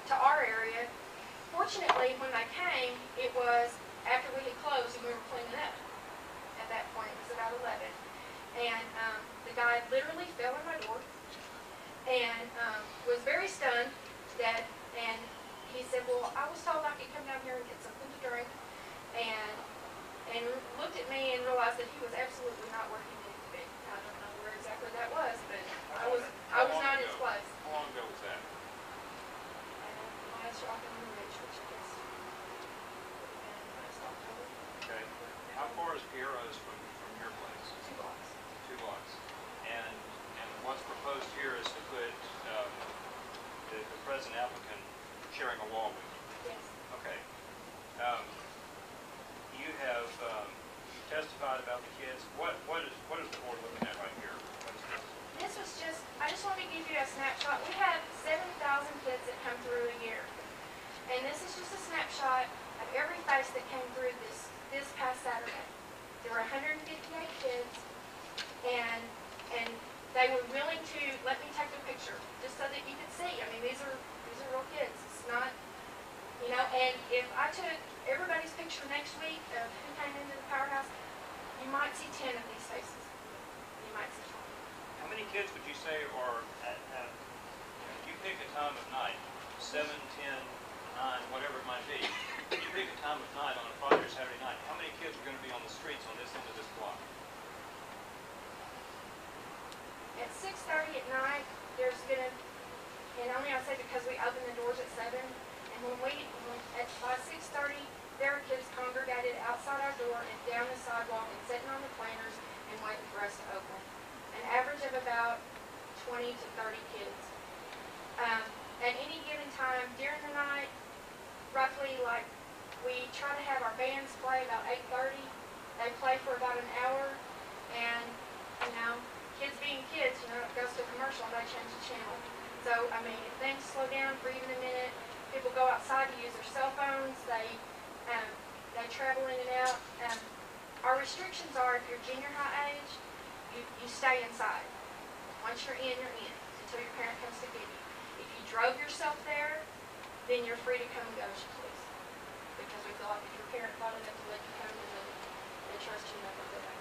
to our area. Fortunately, when they came, it was after we had closed and we were cleaning up. At that point, it was about 11. And the guy literally fell in my door and was very stunned and he said, well, I was told I could come down here and get something to drink, and looked at me and realized that he was absolutely not where he needed to be. I don't know where exactly that was, but I was not in his place. How long ago was that? Last Rocket on Bridge, which I guess would have been last October. Okay. How far is Piero's from your place? 2 blocks. 2 blocks. And what's proposed here is to put the present applicant sharing a wall with you. Yes. Okay. You have you testified about the kids. What is the board looking at right here? What is this? This was just, I just wanted to give you a snapshot. We have 7,000 kids that come through a year. And this is just a snapshot of every face that came through this past Saturday. There were 158 kids, and they were willing to let me take a picture just so that you could see. I mean, these are real kids. It's not, you know, and if I took everybody's picture next week of who came into the powerhouse, you might see 10 of these faces. You might see 20. How many kids would you say are you pick a time of night, 7, 10, 9, whatever it might be. You pick a time of night on a Friday or Saturday night. How many kids are going to be on the streets on this end of this block? At 6:30 at night, there's gonna, and only I say because we open the doors at 7, and by 6:30, there are kids congregated outside our door and down the sidewalk and sitting on the planters and waiting for us to open. An average of about 20 to 30 kids. At any given time during the night, roughly like, we try to have our bands play about 8:30. They play for about an hour, and, you know, kids being kids, you know, it goes to commercial, and they change the channel. So, I mean, if things slow down for even a minute, people go outside to use their cell phones, they travel in and out. Our restrictions are, if you're junior high age, you stay inside. Once you're in, until your parent comes to get you. If you drove yourself there, then you're free to come and go as you please. Because we feel like if your parent thought enough to let you come, then they trust you enough to go back.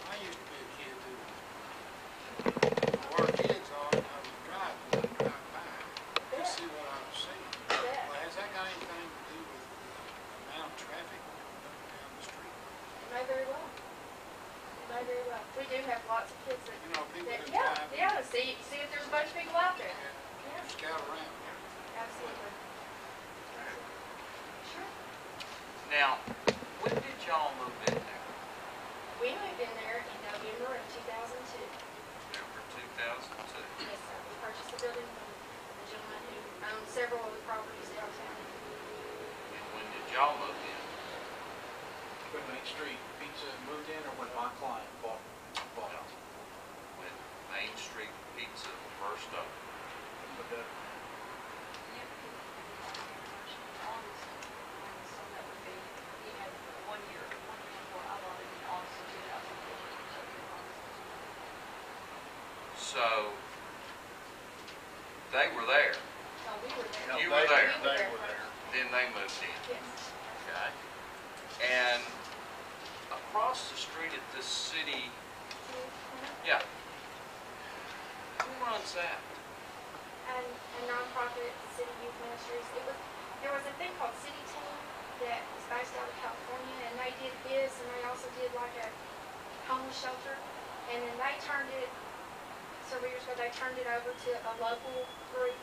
I used to be a kid too. Where kids are, I was driving by, to see what I was seeing. Yeah. Well, has that got anything to do with the amount of traffic down the street? It may very well. It may very well. We do have lots of kids that, You know, people that yeah, drive. yeah, see if there's a bunch of people out there. Yeah, Scout around. absolutely. Sure. Now, when did y'all move in there? We moved in there in November of 2002. November 2002. Yes, sir. We purchased the building from a gentleman who owned several of the properties downtown. And when did y'all move in? When Main Street Pizza moved in, or when my client bought it? When Main Street Pizza first opened? So that would be, you had 1 year before I bought it in August of 2014. So, they were there, No, we were there. You were there. We were there. then they moved in. Yes. Okay. And across the street at this city, yeah, who runs that? And a nonprofit, City Youth Ministries. There was a thing called City Team that was based out of California, and they did this, and they also did like a homeless shelter. And then they turned it, several years ago, they turned it over to a local group,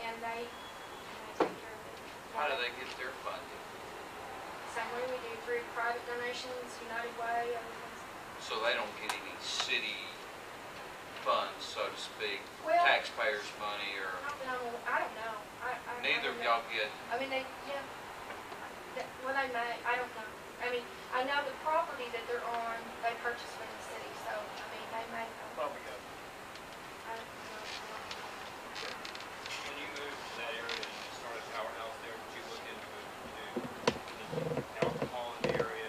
and they take care of it. How do they get their funding? Same way we do through private donations, United Way, other things. So they don't get any city funds, so to speak, Well- taxpayers' money, or Not that I don't know. I neither of don't know. y'all get? I mean, they, yeah. Well, they may, I don't know. I mean, I know the property that they're on, they purchased from the city, so, I mean, they may, Probably got. I don't know. When you moved to that area and you started Powerhouse there, did you look into any alcohol in the area?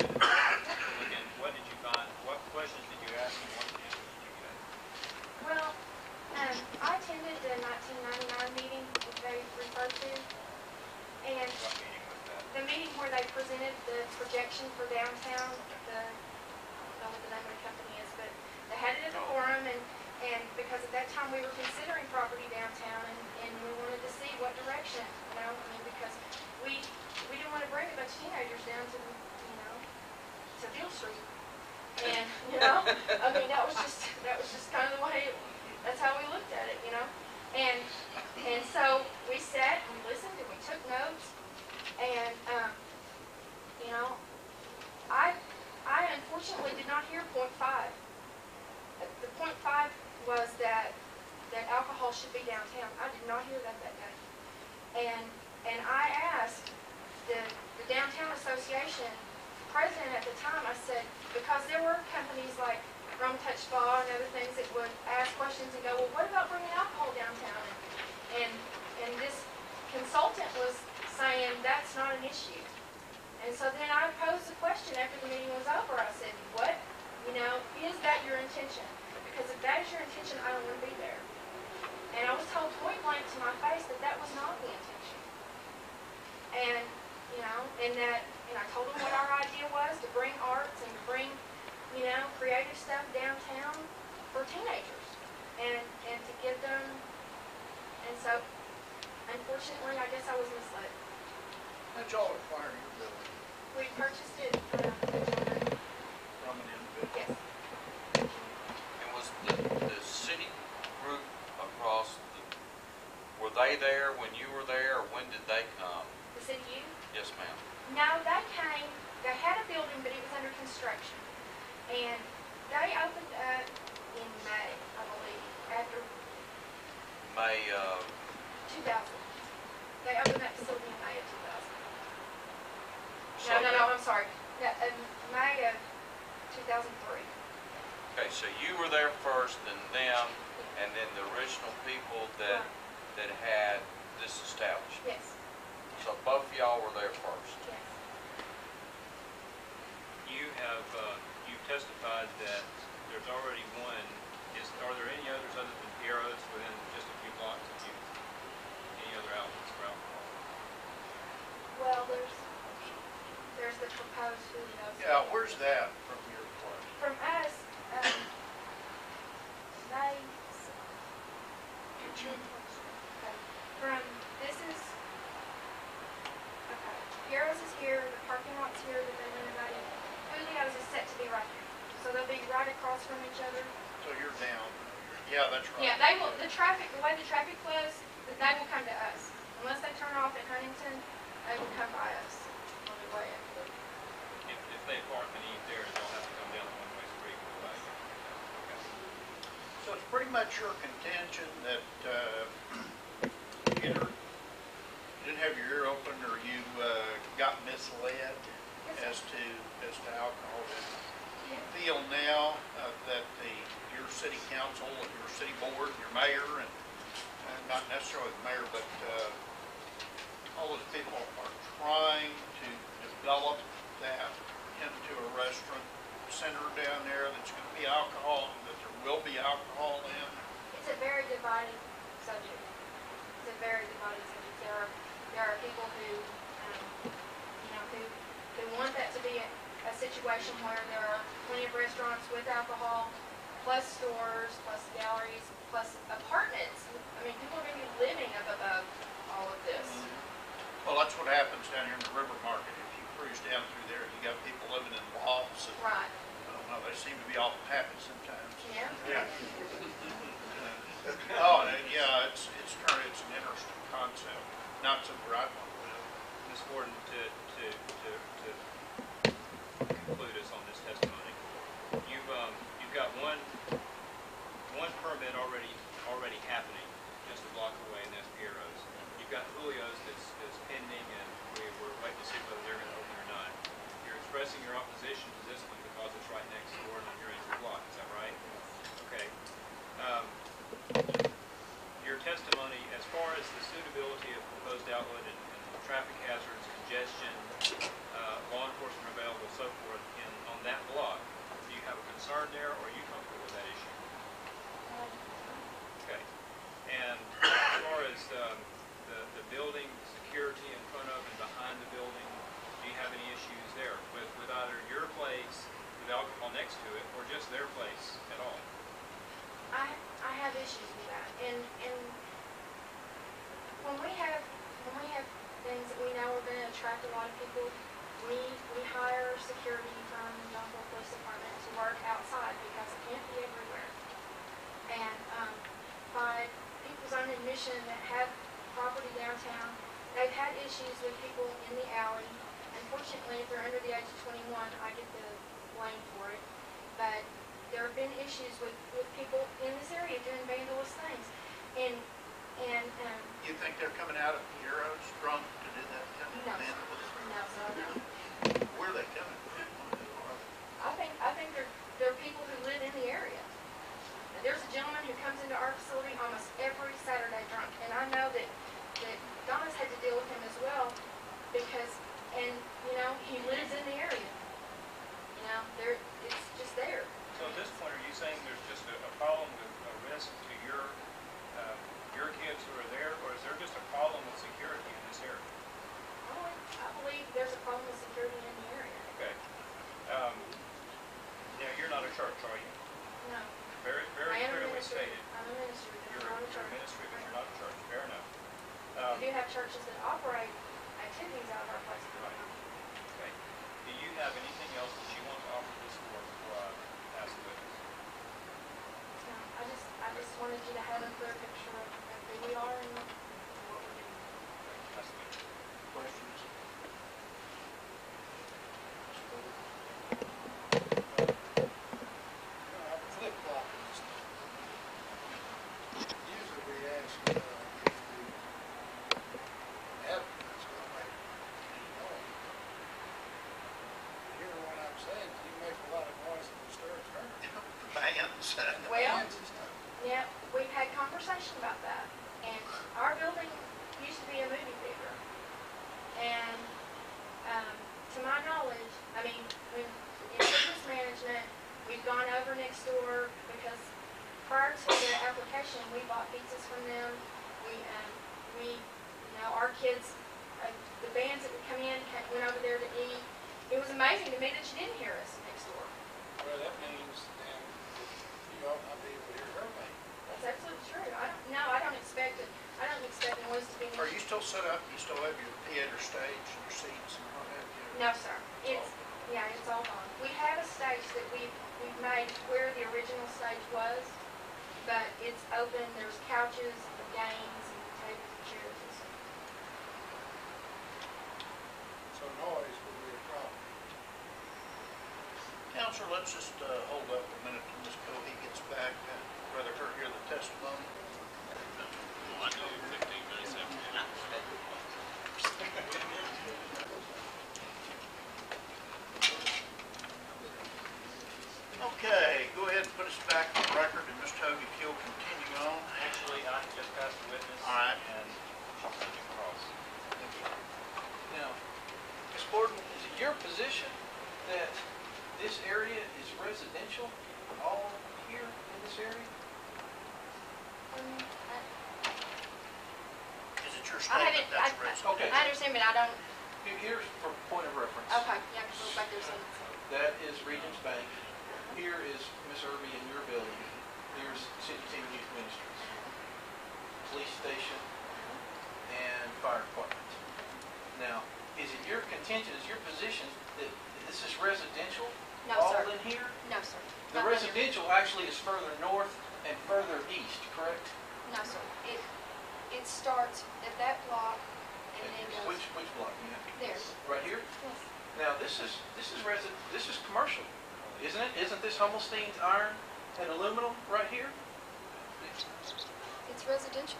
What did you find? What questions did you ask and what answers did you get? Well, I attended the 1999 meeting that they referred to, and What meeting was that? the meeting where they presented the projection for downtown, I don't know what the name of the company is, but they had it at the forum, and because at that time we were considering property downtown, and we wanted to see what direction, you know, I mean, because we didn't want to bring a bunch of teenagers down to, you know, to Beale Street. And, you know, I mean, that was just kind of the way, that's how we looked at it, you know? And so we sat and we listened and we took notes, and, you know, I unfortunately did not hear .5. The .5 was that alcohol should be downtown. I did not hear that day. And I asked the Downtown Association president at the time, I said, because there were companies like Rum Touch Spa and other things that would ask questions and go, well, what about bringing alcohol downtown? And this consultant was saying that's not an issue. And so then I posed the question after the meeting was over. I said, what, you know, is that your intention? Because if that is your intention, I don't want to be there. And I was told point blank to my face that that was not the intention. And, you know, and I told them what our idea was, to bring arts and to bring, you know, creative stuff downtown for teenagers. And to give them, and so, unfortunately, I guess I was misled. How'd y'all acquire your building? We purchased it from From an individual? yes. And was the city group across were they there when you were there, or when did they come? The city youth? Yes, ma'am. No, they had a building, but it was under construction. And they opened up in May, I believe, after May 2000. They opened that facility in May of 2000. So No, I'm sorry. Yeah, in May of 2003. Okay, so you were there first, then them, and then the original people that had this established. Yes, So both of y'all were there first. yes. You have, you've testified that there's already one. Are there any others other than Piero's within just a few blocks of you? Any other outlets for alcohol? Well, there's the proposed Julio's. Yeah, where's that from your place? From us, they, okay, from, this is, okay, Piero's is here, the parking lot's here that they renovated. Julio's is set to be right here. So they'll be right across from each other. So you're down. Yeah, that's right. Yeah, they will, the way the traffic flows, they will come to us. Unless they turn off at Huntington, they will come by us on the way up. If they park and eat there, they'll have to come down the one-way street and go back. Okay. So it's pretty much your contention that either you didn't have your ear open or you got misled as to alcohol. Do you feel now that your city council and your city board, your mayor, and not necessarily the mayor, but all those people are trying to develop that into a restaurant center down there that's going to be alcohol, that there will be alcohol in? It's a very divided subject. It's a very divided subject. There are people who, who want that to be a situation where there are plenty of restaurants with alcohol, plus stores, plus galleries, plus apartments. I mean, people are going to be living up above all of this. Well, that's what happens down here in the River Market. If you cruise down through there, you got people living in lofts. And, Right. I don't know, they seem to be awful happy sometimes. Yeah. Oh, and yeah, it's an interesting concept. Not something I want to live. Ms. Gordon, to conclude us on this testimony, you've got one permit already happening just a block away, and that's Piero's. You've got Julio's that's pending, and we're waiting to see whether they're going to open or not. You're expressing your opposition to this one because it's right next door and you're in your block. Is that right? Okay. Your testimony, as far as the suitability of proposed outlet and traffic hazards, congestion, law enforcement available, so forth, on that block, do you have a concern there, or are you comfortable with that issue? Okay. And as far as the building, security in front of and behind the building, do you have any issues there with either your place with alcohol next to it, or just their place at all? I have issues with that, and when we have things that we know are going to attract a lot of people, we hire security from the Jonesboro Police Department to work outside because it can't be everywhere. And by people's own admission that have property downtown, they've had issues with people in the alley. Unfortunately, if they're under the age of 21, I get the blame for it. But there have been issues with people in this area doing vandalous things. And You think they're coming out of Piero's drunk to do that kind of No. vandalism? no, so no. Where are they coming from? I think they're people who live in the area. There's a gentleman who comes into our facility almost every Saturday drunk, and I know that Donna's had to deal with him as well because, he lives in the area. It's just there. So at this point, are you saying there's just a problem with a risk to your kids who are there, or is there just a problem with security in this area? I believe there's a problem with security in the area. Okay. Now, you're not a church, are you? No. Very, very I am a clearly minister. stated. I'm a minister, but You're I'm not a a church. ministry, but you're not a church. Fair enough. We do have churches that operate activities out of our place. Right. Okay. Do you have anything else that you want to offer this board before I ask the witness? No, I just wanted you to have a clear picture of who we are and what we're doing. That's the witness. Questions? Flip-flop this thing. Usually we ask if the to the application, we bought pizzas from them. Our kids, the bands that would come in, went over there to eat. It was amazing to me that you didn't hear us next door. Well, that means then that you ought not be able to hear her band. That's absolutely true. I don't expect the noise to be. Are you still set up, you still have your theater stage, and your seats and what have you? No, sir. It's all gone. We have a stage that we've made where the original stage was, but it's open. There's couches and games and tables and chairs and stuff. So noise would be a problem. Counselor, let's just hold up a minute till Ms. Cohey gets back, rather her hear the testimony. Well, I do 15 minutes after that. Okay, go ahead and put us back on record, and Mr. Hogan, if you'll continue on. Actually, I just passed the witness. All right. And she'll send you across. Now, Ms. Gordon, is it your position that this area is residential, all here in this area? Is it your I statement haven't- that's residential? Okay. I understand, but I don't. Here's for point of reference. Okay, yeah, because it looks like there's some. That is Regents Bank. Here is Miss Irby in your building. Here's City Team Youth Ministries, police station, and fire department. Now, is it your contention, is your position that this is residential? No, all sir. in here? No, sir. The Not down here. residential actually is further north and further east, correct? No, sir. It starts at that block and then goes Which block? You have? there. Right here? Yes. Now, this is commercial, isn't it? Isn't this Hummelstein's iron and aluminum right here? It's residential.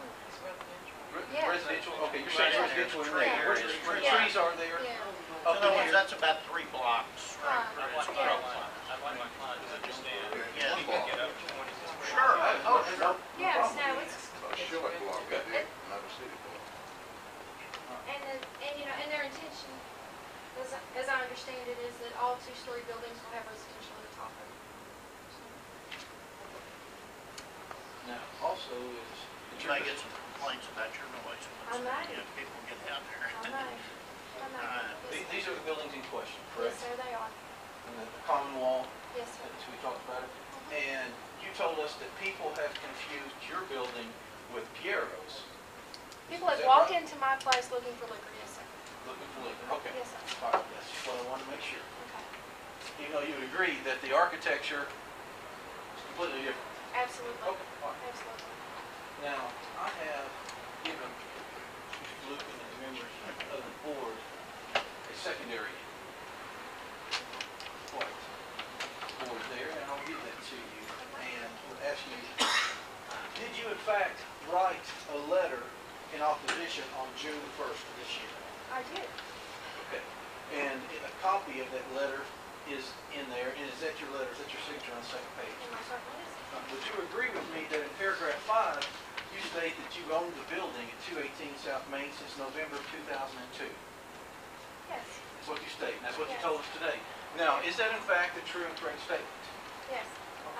Yeah. Residential, okay, you're saying Right. residential in Tree there. area. Where the Yeah. trees are there? Yeah. In Up other in words, here. that's about 3 blocks. Right. I'd like my client to understand. Yeah. We can get up to 20. Sure. Oh, sure. Yes, no, it's, Short block, not a city block. and their intention, as I understand it, is that all two-story buildings will have residential at the top of it. Now, also is. You may get some complaints about your noise. I may. Yeah, people get down there. I know. Yes, These are the buildings in question, yes, correct? sir, they are. And the common wall, Yes, sir. as we talked about it. And you told us that people have confused your building with Piero's. People Is that that walk right? into my place looking for liquor, yes, sir. Looking for liquor, okay. Yes, sir. All right, that's just what I wanted to make sure. Okay. Even though you would agree that the architecture is completely different. Absolutely. Okay, all right. Absolutely. Now, I have given Mr. Luke and the members of the board a secondary white board there, and I'll give that to you. And we'll ask you, did you in fact write a letter in opposition on June 1st of this year? I did. Okay. And a copy of that letter is in there, and is that your letter? Is that your signature on the second page? And my certainly is. Would you agree with me that in paragraph 5, you state that you've owned the building at 218 South Main since November of 2002? Yes. That's what you state, and that's what you Yes. told us today. Now, is that in fact a true and correct statement? Yes.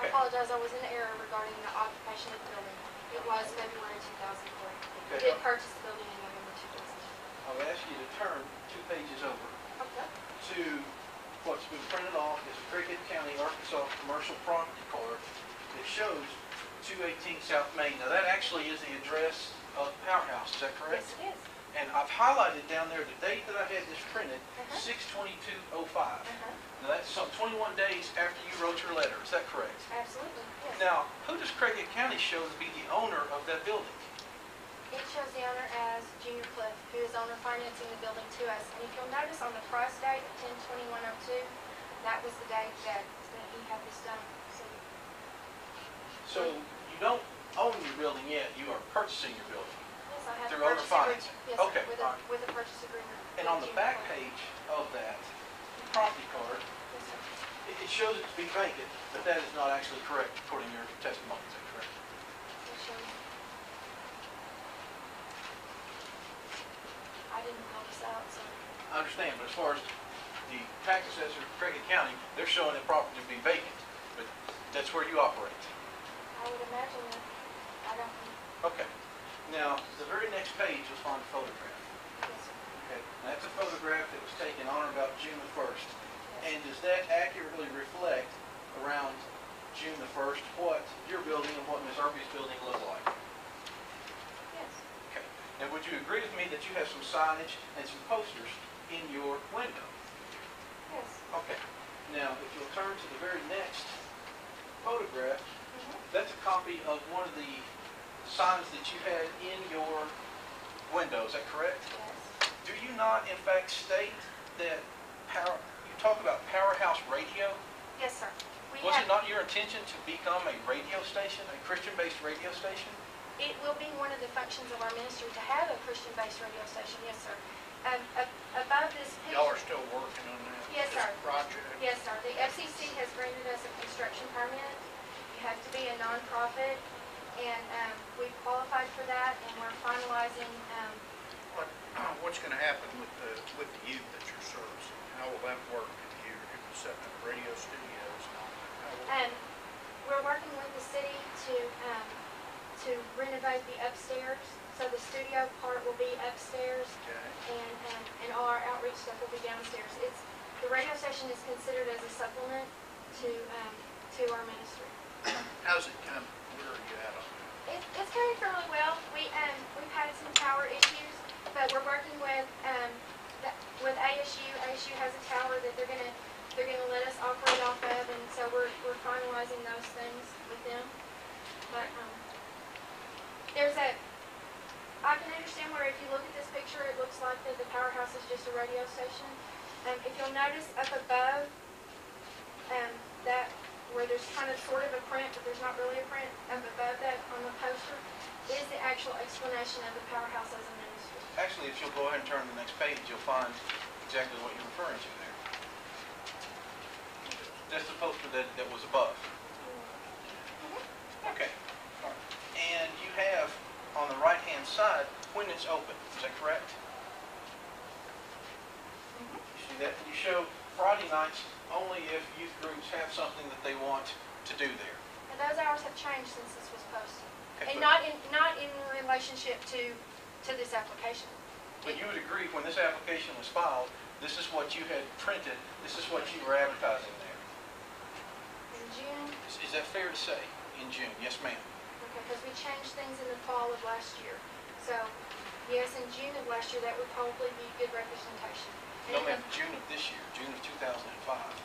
I Okay. apologize, I was in error regarding the occupation of the building. It was February 2003. We Okay. did purchase the building in November 2002. I'll ask you to turn 2 pages over Okay. to what's been printed off as a Cricket County, Arkansas commercial property card that shows 218 South Main. Now, that actually is the address of Powerhouse, is that correct? Yes, it is. And I've highlighted down there the date that I had this printed, Uh-huh. 6/22/05. Uh-huh. Now, that's some 21 days after you wrote your letter, is that correct? Absolutely, yes. Now, who does Craighead County show to be the owner of that building? It shows the owner as Junior Cliff, who is owner financing the building to us. And if you'll notice on the price date of 10/21/02, that was the date that he had this done. So, you don't own your building yet, you are purchasing your building. Yes, I have Through a owner purchase agreement. financing. Yes, sir, Okay, all right. with a purchase agreement. And with on the Junior back Cliff. page of that property card, Yes, sir. it shows it to be vacant, but that is not actually correct according to your testimony, is that correct? It shows. I didn't fill this out, so. I understand, but as far as the tax assessor of Craighead County, they're showing the property to be vacant, but that's where you operate. I I would imagine that, I don't know. Okay. Now, the very next page, you'll find a photograph. Yes, sir. Okay. Now, that's a photograph that was taken on or about June the 1st. And does that accurately reflect around June the 1st what your building and what Ms. Irby's building look like? Yes. Okay. Now, would you agree with me that you have some signage and some posters in your window? Yes. Okay. Now, if you'll turn to the very next photograph, Mhm. that's a copy of one of the signs that you had in your window. Is that correct? Yes. Do you not, in fact, state that you talk about Powerhouse Radio? Yes, sir. We Was have, it not your intention to become a radio station, a Christian-based radio station? it will be one of the functions of our ministry to have a Christian-based radio station, yes, sir. Above this picture. Y'all are still working on that? Yes, this sir. project? Yes, sir. The FCC has granted us a construction permit. You have to be a nonprofit, and we've qualified for that, and we're finalizing. What's going to happen with the youth that you're servicing? How will that work if you're setting up radio studios and all that? How will- We're working with the city to renovate the upstairs, so the studio part will be upstairs, Okay. and all our outreach stuff will be downstairs. The radio station is considered as a supplement to our ministry. How's it come? Where are you at on that? It's going fairly well. We've had some power issues, but we're working with ASU. ASU has a tower that they're gonna let us operate off of, and so we're finalizing those things with them. But I can understand where if you look at this picture, it looks like that the powerhouse is just a radio station. If you'll notice up above, that where there's kind of sort of a print, but there's not really a print, up above that on the poster is the actual explanation of the powerhouse as a ministry. Actually, if you'll go ahead and turn to the next page, you'll find exactly what you're referring to there. That's the poster that was above. Okay. All right. And you have on the right-hand side when it's open. Is that correct? You see that? You show Friday nights only if youth groups have something that they want to do there. And those hours have changed since this was posted. Okay, And but- not in relationship to this application. But you would agree when this application was filed, this is what you had printed, this is what you were advertising there. In June, Is that fair to say? In June? Yes, ma'am. because we changed things in the fall of last year. So, yes, in June of last year, that would probably be good representation. And No, in ma'am, June of this year, June of 2005.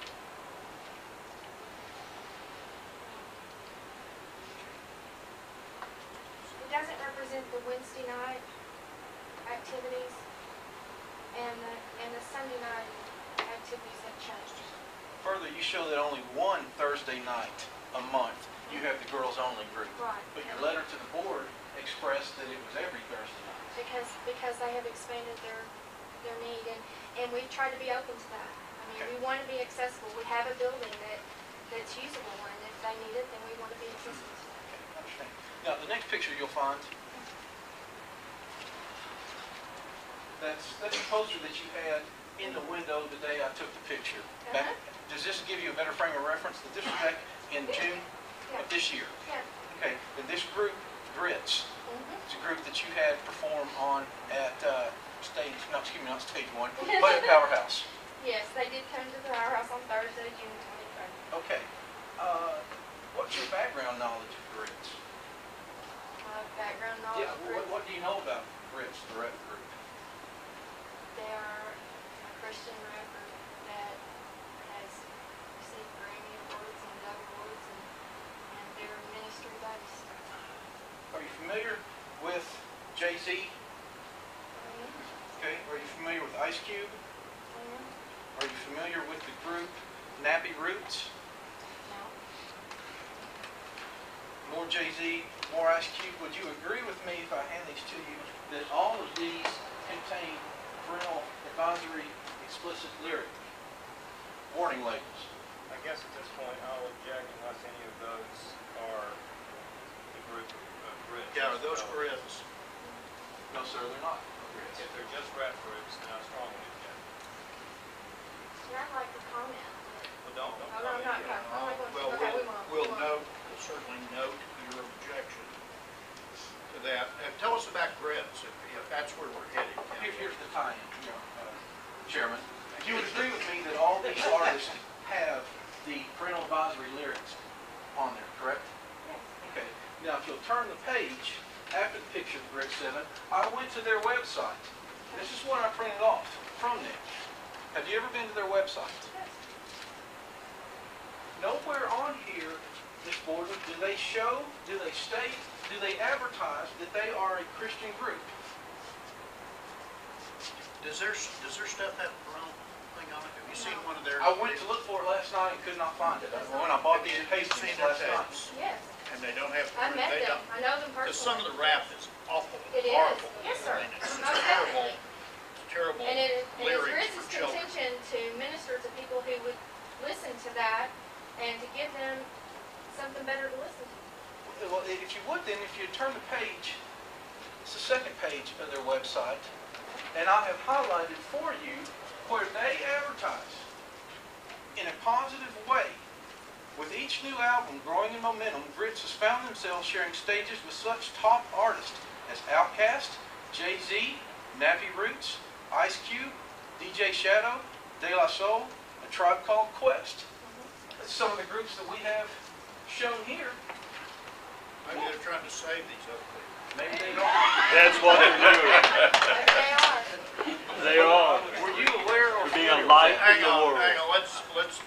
It doesn't represent the Wednesday night activities and the Sunday night activities have changed. Further, you show that only one Thursday night a month you have the girls-only group. Right. But your letter to the board expressed that it was every Thursday night. Because they have expanded their need, and we've tried to be open to that. I mean, Okay. we want to be accessible. We have a building that's usable, and if they need it, then we want to be accessible to that. Okay, I understand. Now, the next picture you'll find, that's a poster that you had in the window the day I took the picture. Back- Does this give you a better frame of reference that this was back in June Yeah. of this year? Yeah. Okay, and this group, Grits, Mhm. it's a group that you had perform on at not stage one, but at Powerhouse. Yes, they did come to the Powerhouse on Thursday, June 23rd. Okay, what's your background knowledge of Grits? My background Yeah, knowledge group, what do you know about Grits, the rep group? they are a Christian rap group that has received Grammy Awards and Dove Awards, and they're ministry based. Are you familiar with Jay-Z? Okay, are you familiar with Ice Cube? Are you familiar with the group Nappy Roots? No. More Jay-Z, more Ice Cube. Would you agree with me if I hand these to you that all of these contain parental advisory explicit lyric warning labels? I guess at this point, I'll object unless any of those are the group of Grits. Yeah, are those Grits? No, sir, they're not. If they're just rap groups, then I strongly object. And I'd like to comment don't I'm comment not, yet. Well, okay, we won't. we'll note, we'll certainly note your objection to that. And tell us about grids, if that's where we're headed. Here's the tie-in, Chairman. You would agree with me that all these artists have the parental advisory lyrics on there, correct? Yes. Okay. Now, if you'll turn the page after the picture of Grid 7, I went to their website. This is what I printed off from them. Have you ever been to their website? Yes. Nowhere on here, Ms. Boardman, do they show, do they state, do they advertise that they are a Christian group? Does their stuff have a parental thing on it? Have you seen one of their? I went to look for it last night and could not find it. When I bought these Have you papers seen their last night. tapes? Yes. And they don't have. I met they them. don't. I know them Because some of personally. the rap is awful, It is. horrible. Yes, sir. I mean, it's Most terrible, definitely. terrible And it's lyrics for Ritz's children. contention to minister to people who would listen to that and to give them something better to listen to. Well, if you would then, if you turn the page, it's the second page of their website, and I have highlighted for you where they advertise in a positive way. With each new album growing in momentum, Grits has found themselves sharing stages with such top artists as Outkast, Jay-Z, Navi Roots, Ice Cube, DJ Shadow, De La Soul, A Tribe Called Quest. That's some of the groups that we have shown here. Maybe they're trying to save these other people. Maybe they don't. That's what they're doing. But they are. They are. Were you aware or Being familiar a light with that? Hang on, let's